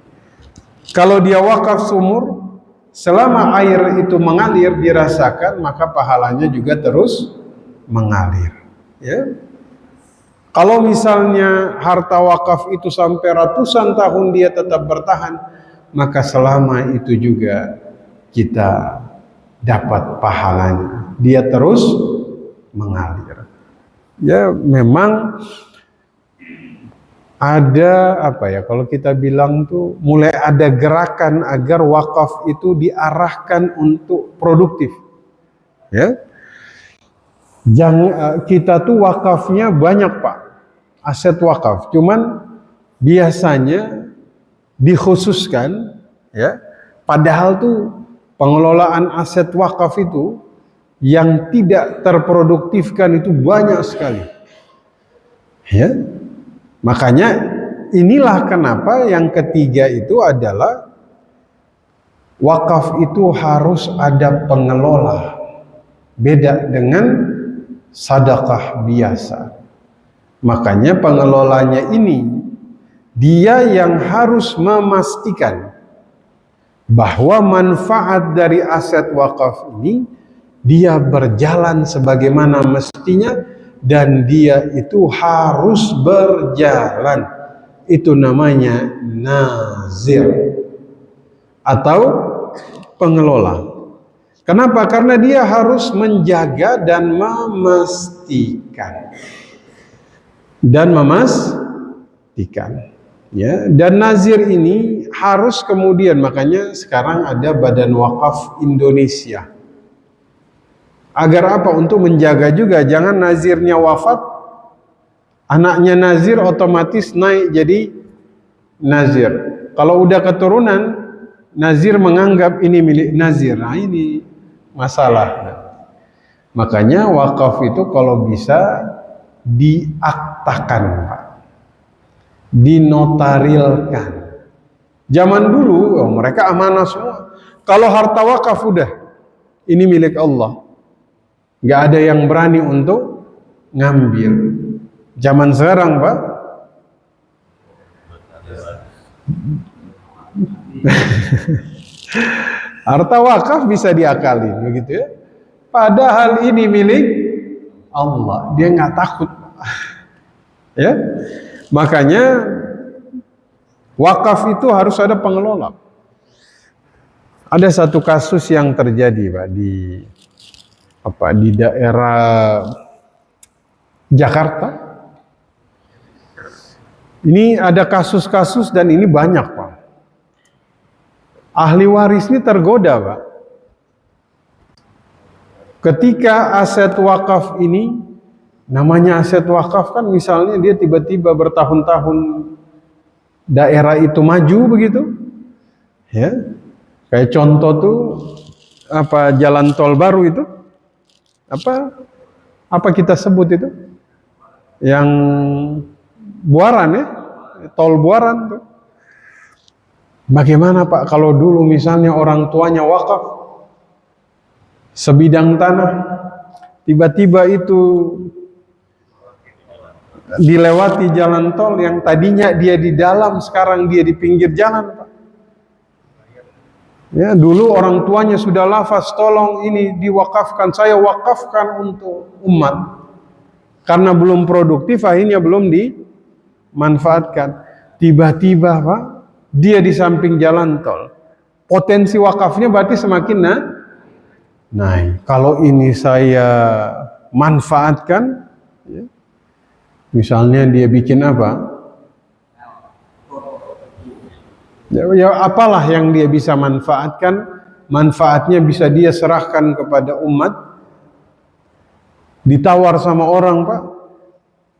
Kalau dia wakaf sumur, selama air itu mengalir dirasakan, maka pahalanya juga terus mengalir. Ya. Kalau misalnya harta wakaf itu sampai ratusan tahun dia tetap bertahan, maka selama itu juga kita dapat pahalanya. Dia terus mengalir. Ya, memang ada apa ya, kalau kita bilang tuh mulai ada gerakan agar wakaf itu diarahkan untuk produktif. Ya. Kita tuh wakafnya banyak Pak, aset wakaf, cuman biasanya dikhususkan ya, padahal tuh pengelolaan aset wakaf itu yang tidak terproduktifkan itu banyak sekali ya. Makanya inilah kenapa yang ketiga itu adalah wakaf itu harus ada pengelola, beda dengan sedekah biasa. Makanya pengelolanya ini dia yang harus memastikan bahwa manfaat dari aset wakaf ini dia berjalan sebagaimana mestinya dan dia itu harus berjalan. Itu namanya nazir atau pengelola. Kenapa? Karena dia harus menjaga dan memastikan. Ya, dan nazir ini harus kemudian, makanya sekarang ada Badan Wakaf Indonesia. Agar apa? Untuk menjaga juga, jangan nazirnya wafat, anaknya nazir otomatis naik jadi nazir. Kalau udah keturunan, nazir menganggap ini milik nazir. Nah ini masalah. Makanya wakaf itu kalau bisa diaktakan Pak, dinotarilkan. Zaman dulu mereka amanah semua. Kalau harta wakaf udah ini milik Allah, nggak ada yang berani untuk ngambil. Zaman sekarang Pak, harta wakaf bisa diakali begitu ya. Padahal ini milik Allah, dia nggak takut. Ya, makanya wakaf itu harus ada pengelola. Ada satu kasus yang terjadi Pak di daerah Jakarta. Ini ada kasus-kasus dan ini banyak Pak. Ahli waris ini tergoda Pak. Ketika aset wakaf ini, namanya aset wakaf kan misalnya dia tiba-tiba bertahun-tahun daerah itu maju begitu, ya kayak contoh tuh apa jalan tol baru itu, apa kita sebut itu, yang Buaran ya, tol Buaran tuh. Bagaimana Pak kalau dulu misalnya orang tuanya wakaf sebidang tanah, tiba-tiba itu dilewati jalan tol yang tadinya dia di dalam, sekarang dia di pinggir jalan Pak. Ya, dulu orang tuanya sudah lafaz, tolong ini diwakafkan, saya wakafkan untuk umat. Karena belum produktif, akhirnya belum dimanfaatkan. Tiba-tiba Pak, dia di samping jalan tol. Potensi wakafnya berarti semakin naik. Kalau ini saya manfaatkan, ya, misalnya dia bikin apa? Ya, apalah yang dia bisa manfaatkan, manfaatnya bisa dia serahkan kepada umat, ditawar sama orang Pak,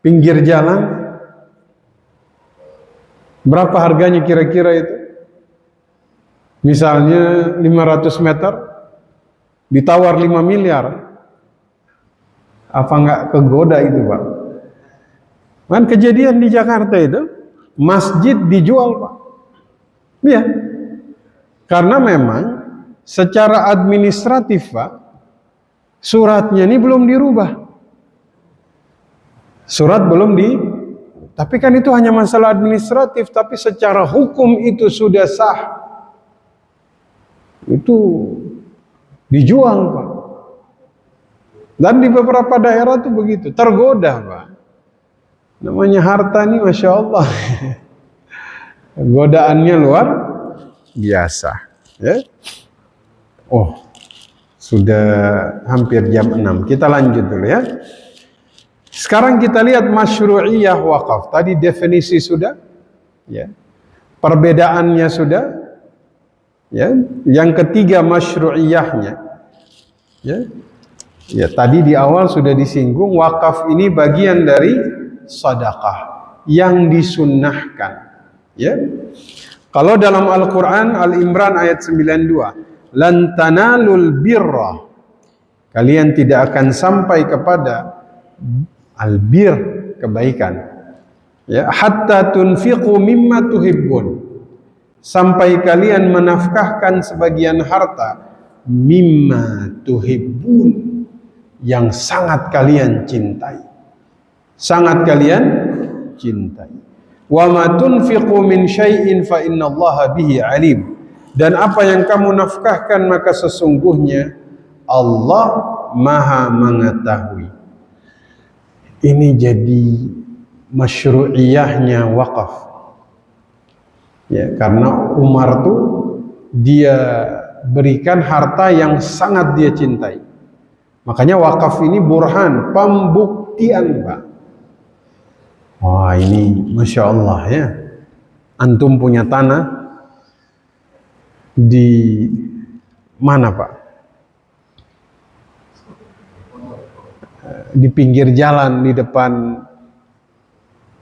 pinggir jalan, berapa harganya kira-kira itu? Misalnya 500 meter ditawar 5 miliar. Apa nggak kegoda itu, Pak? Kan kejadian di Jakarta itu, masjid dijual, Pak. Iya. Karena memang secara administratif, Pak, suratnya ini belum dirubah. Surat belum tapi kan itu hanya masalah administratif, tapi secara hukum itu sudah sah. Itu dijual, Pak. Dan di beberapa daerah tuh begitu, tergoda, Pak. Namanya harta nih, Masya Allah. Godaannya luar biasa. Ya. Oh, sudah hampir jam 6. Kita lanjut dulu ya. Sekarang kita lihat masyru'iyah wakaf. Tadi definisi sudah, ya. Perbedaannya sudah, ya. Yang ketiga masyru'iyahnya, ya. Ya, tadi di awal sudah disinggung wakaf ini bagian dari sedekah yang disunnahkan, ya. Kalau dalam Al-Qur'an Al-Imran ayat 92, lan tanalul birra, kalian tidak akan sampai kepada albir, kebaikan, ya, hatta tunfiqu mimma tuhibbun, sampai kalian menafkahkan sebagian harta mimma tuhibbun, yang sangat kalian cintai, sangat kalian cintai. Wa ma tunfiqu min syai'in fa innallaha bihi alim, dan apa yang kamu nafkahkan maka sesungguhnya Allah Maha mengetahui. Ini jadi masyru'iyahnya wakaf, ya, karena Umar tuh dia berikan harta yang sangat dia cintai. Makanya wakaf ini burhan, pembuktian, Pak. Wah, ini Masya Allah ya. Antum punya tanah di mana, Pak? Di pinggir jalan di depan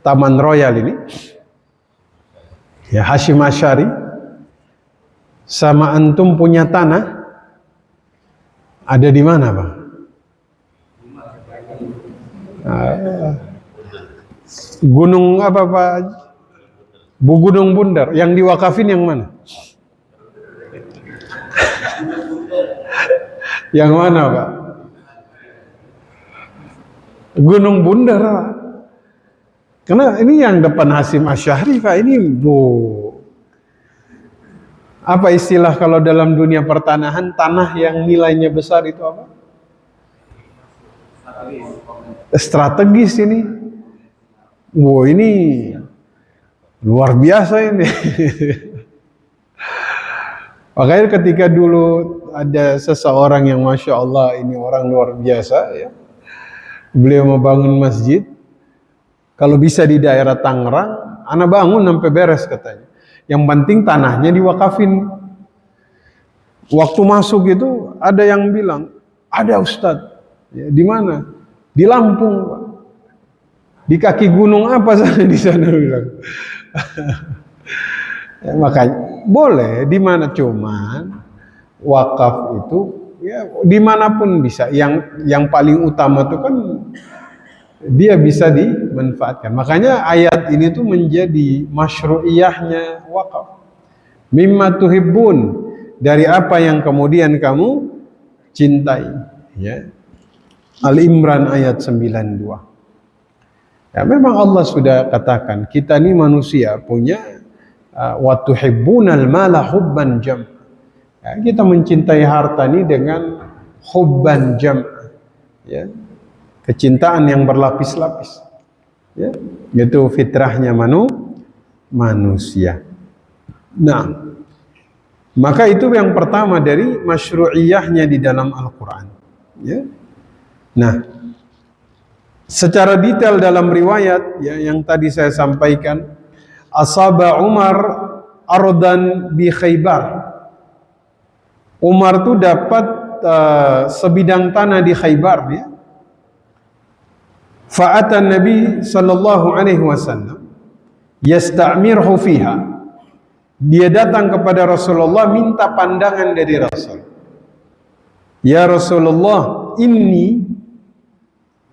Taman Royal ini, ya, Hashim Asy'ari, sama antum punya tanah ada di mana, Pak? Gunung apa, Pak? Gunung Bundar. Yang diwakafin yang mana? Yang mana, Pak? Gunung Bundar, Pak. Karena ini yang depan Hashim Asy'ari, Pak. Ini apa istilah kalau dalam dunia pertanahan, tanah yang nilainya besar itu apa? Strategis ini. Wow, ini luar biasa ini. Makanya ketika dulu ada seseorang yang Masya Allah, ini orang luar biasa ya. Beliau mau bangun masjid, kalau bisa di daerah Tangerang, anak bangun sampai beres katanya. Yang penting tanahnya diwakafin. Waktu masuk itu ada yang bilang, ada Ustadz, ya, di mana? Di Lampung, Pak. Di kaki gunung apa sana di sana bilang. Ya, makanya boleh di mana, cuman wakaf itu ya dimanapun bisa. Yang paling utama itu kan dia bisa dimanfaatkan. Makanya ayat ini tuh menjadi masyru'iyahnya wakaf. Mimma tuhibbun, dari apa yang kemudian kamu cintai, ya. Al-Imran ayat 92. Ya, memang Allah sudah katakan kita ini manusia punya wa tuhibbunal mala hubban jam. Ya, kita mencintai harta ini dengan hubban jam, ya. Kecintaan yang berlapis-lapis, ya. Itu fitrahnya manusia. Nah, maka itu yang pertama dari masyru'iyahnya di dalam Al-Quran, ya. Nah, secara detail dalam riwayat, ya, yang tadi saya sampaikan, asaba Umar ardan bi Khaybar. Umar tuh dapat sebidang tanah di Khaybar, ya. Fa'atan Nabi sallallahu alaihi wasallam yasta'mirhu fiha. Dia datang kepada Rasulullah minta pandangan dari Rasul. Ya Rasulullah, inni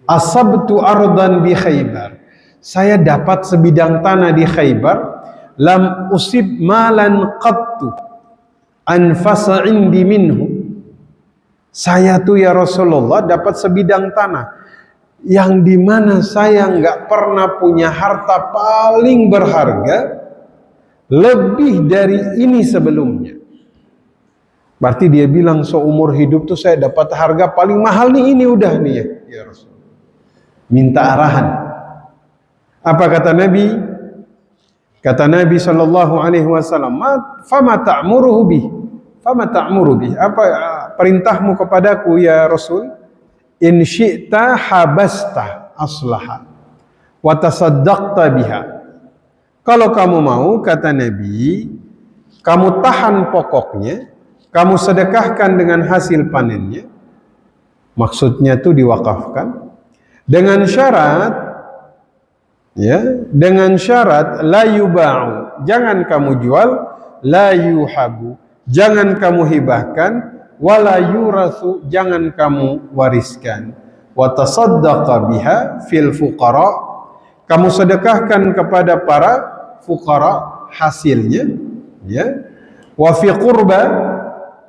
asabtu ardan bi Khaybar. Saya dapat sebidang tanah di Khaybar, lam usib malan qattu anfasa indi minhu. Saya tuh ya Rasulullah dapat sebidang tanah yang dimana saya nggak pernah punya harta paling berharga lebih dari ini sebelumnya. Berarti dia bilang seumur hidup tuh saya dapat harga paling mahal nih, ini udah nih ya Rasul. Minta arahan. Apa kata Nabi? Kata Nabi sallallahu alaihi wasallam, "Fama ta'muruhu bih?" Fama ta'muru bih? Apa perintahmu kepadaku ya Rasul? In syi'ta habasta aslaha wa tasaddaqta biha. Kalau kamu mau, kata Nabi, kamu tahan pokoknya, kamu sedekahkan dengan hasil panennya. Maksudnya itu diwakafkan dengan syarat, ya, dengan syarat la yuba'u, jangan kamu jual, la yuhabu, jangan kamu hibahkan, wala yurathu, jangan kamu wariskan, wa tasaddaqa biha fil fuqara, kamu sedekahkan kepada para fuqara hasilnya, ya, wa fi qurba,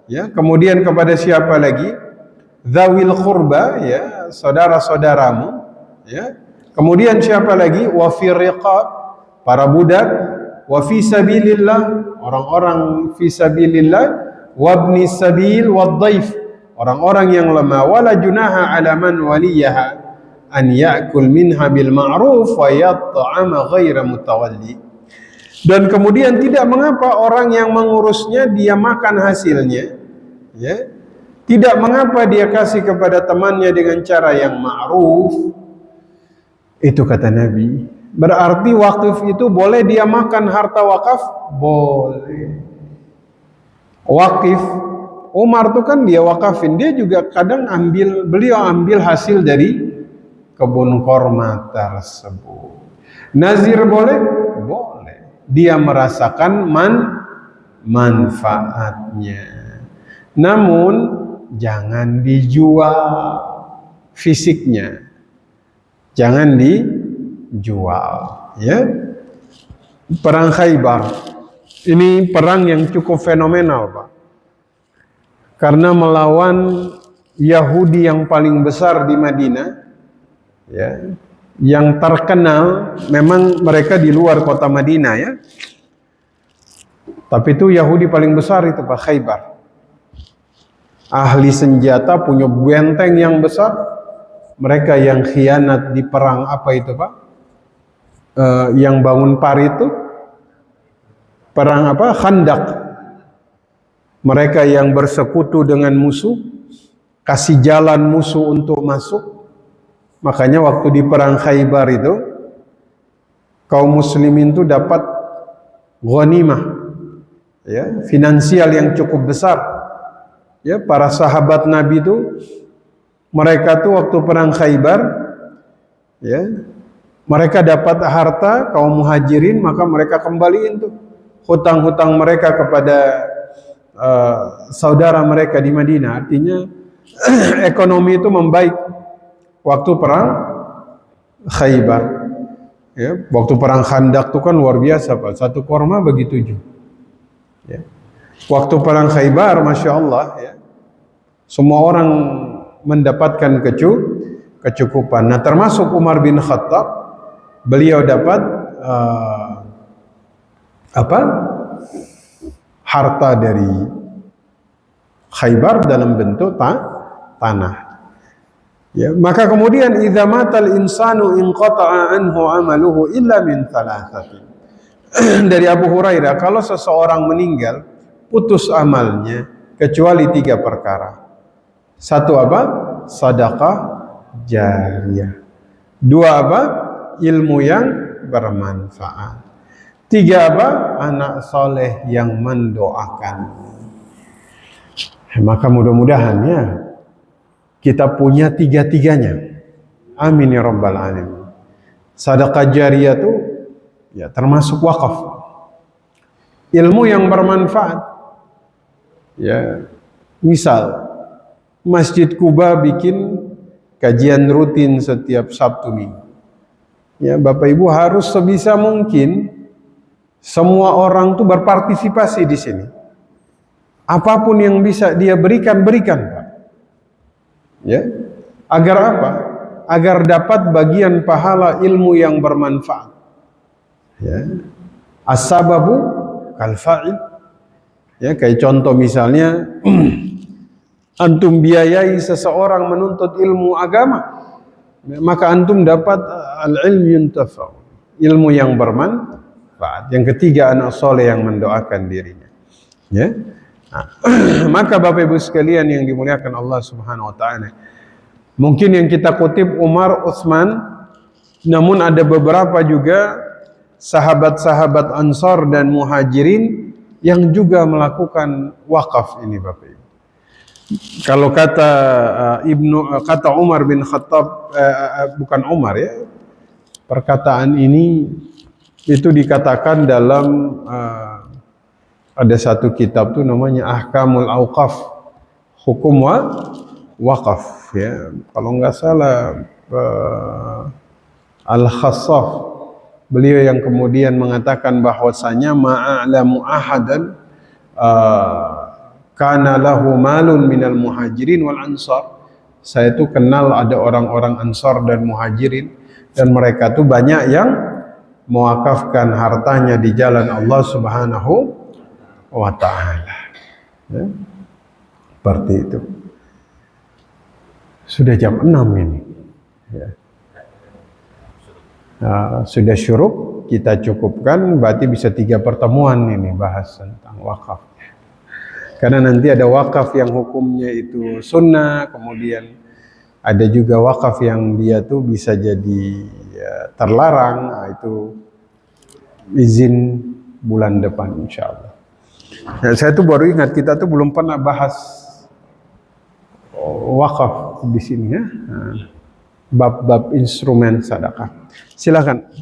ya, kemudian kepada siapa lagi? Dzawil qurba, ya, saudara-saudaramu, ya. Kemudian siapa lagi? Wa fi riqab, para budak, wa fi sabilillah, orang-orang fi sabilillah, wa ibni sabil wa dhaif, orang-orang yang lemah, wala junaha ala man waliyaha an ya'kul minha bil ma'ruf wa yat'ama ghaira mutawalli. Dan kemudian tidak mengapa orang yang mengurusnya dia makan hasilnya, ya. Tidak mengapa dia kasih kepada temannya dengan cara yang ma'ruf. Itu kata Nabi. Berarti wakif itu boleh dia makan harta wakaf? Boleh. Wakif, Umar tuh kan dia wakafin, dia juga kadang beliau ambil hasil dari kebun korma tersebut. Nazir boleh? Boleh. Dia merasakan manfaatnya. Namun jangan dijual fisiknya. Jangan dijual, ya. Perang Khaybar ini perang yang cukup fenomenal, Pak. Karena melawan Yahudi yang paling besar di Madinah, ya. Yang terkenal memang mereka di luar kota Madinah, ya. Tapi itu Yahudi paling besar itu, Pak, Khaybar. Ahli senjata, punya benteng yang besar. Mereka yang khianat di perang apa itu, Pak? Yang bangun pari itu perang apa? Khandak. Mereka yang bersekutu dengan musuh, kasih jalan musuh untuk masuk. Makanya waktu di perang Khaybar itu kaum muslimin itu dapat ghanimah, ya, finansial yang cukup besar. Ya, para sahabat Nabi itu mereka tuh waktu perang Khaybar, ya, mereka dapat harta kaum muhajirin, maka mereka kembaliin tuh hutang-hutang mereka kepada saudara mereka di Madinah. Artinya ekonomi itu membaik waktu perang Khaybar. Ya, waktu perang Khandak itu kan luar biasa, Pak. Satu korma bagi 7. Ya. Waktu perang Khaybar, Masya Allah, ya, semua orang mendapatkan kecukupan. Nah, termasuk Umar bin Khattab, beliau dapat harta dari Khaybar dalam bentuk tanah. Ya, maka kemudian idza matal insanu inqata'a anhu 'amaluhu illa min thalathatin. Dari Abu Hurairah, kalau seseorang meninggal putus amalnya kecuali 3 perkara. 1 apa? Sedekah jariyah. 2 apa? Ilmu yang bermanfaat. 3 apa? Anak soleh yang mendoakan. Maka mudah-mudahan, ya, kita punya 3-tiganya. Amin ya rabbal alamin. Sedekah jariyah itu, ya, termasuk wakaf. ilmu yang bermanfaat. Ya, misal Masjid Kuba bikin kajian rutin setiap Sabtu Minggu. Ya, Bapak Ibu harus sebisa mungkin semua orang tuh berpartisipasi di sini. Apapun yang bisa dia berikan, Pak. Ya. Agar apa? Agar dapat bagian pahala ilmu yang bermanfaat. Ya. As-sababu kal fa'il. Ya, kayak contoh misalnya antum biayai seseorang menuntut ilmu agama, maka antum dapat al-ilm yuntafa'u, ilmu yang bermanfaat. Yang ketiga, anak soleh yang mendoakan dirinya. Ya. Nah, maka Bapak Ibu sekalian yang dimuliakan Allah Subhanahu wa taala, mungkin yang kita kutip Umar, Utsman, namun ada beberapa juga sahabat-sahabat Ansar dan Muhajirin yang juga melakukan wakaf ini, Bapak Ibu. Kalau kata kata Umar bin Khattab, bukan Umar ya, perkataan ini itu dikatakan dalam ada satu kitab tuh namanya Ahkamul Auqaf, hukum wakaf ya. Kalau nggak salah Al-Khassaf, beliau yang kemudian mengatakan bahwasanya ma'alamu ahadan kana lahu malun minal muhajirin wal ansar. Saya tuh kenal ada orang-orang Ansar dan Muhajirin, dan mereka tuh banyak yang mewakafkan hartanya di jalan Allah Subhanahu wa ta'ala. Ya. Seperti itu. Sudah jam 6 ini. Ya. Sudah syuruk, kita cukupkan, berarti bisa 3 pertemuan ini bahas tentang wakaf. Karena nanti ada wakaf yang hukumnya itu sunnah, kemudian ada juga wakaf yang dia tuh bisa jadi ya, terlarang. Nah, itu izin bulan depan insyaallah. Nah, saya tuh baru ingat kita tuh belum pernah bahas wakaf di sini ya. Bab-bab instrumen sedekah. Silakan.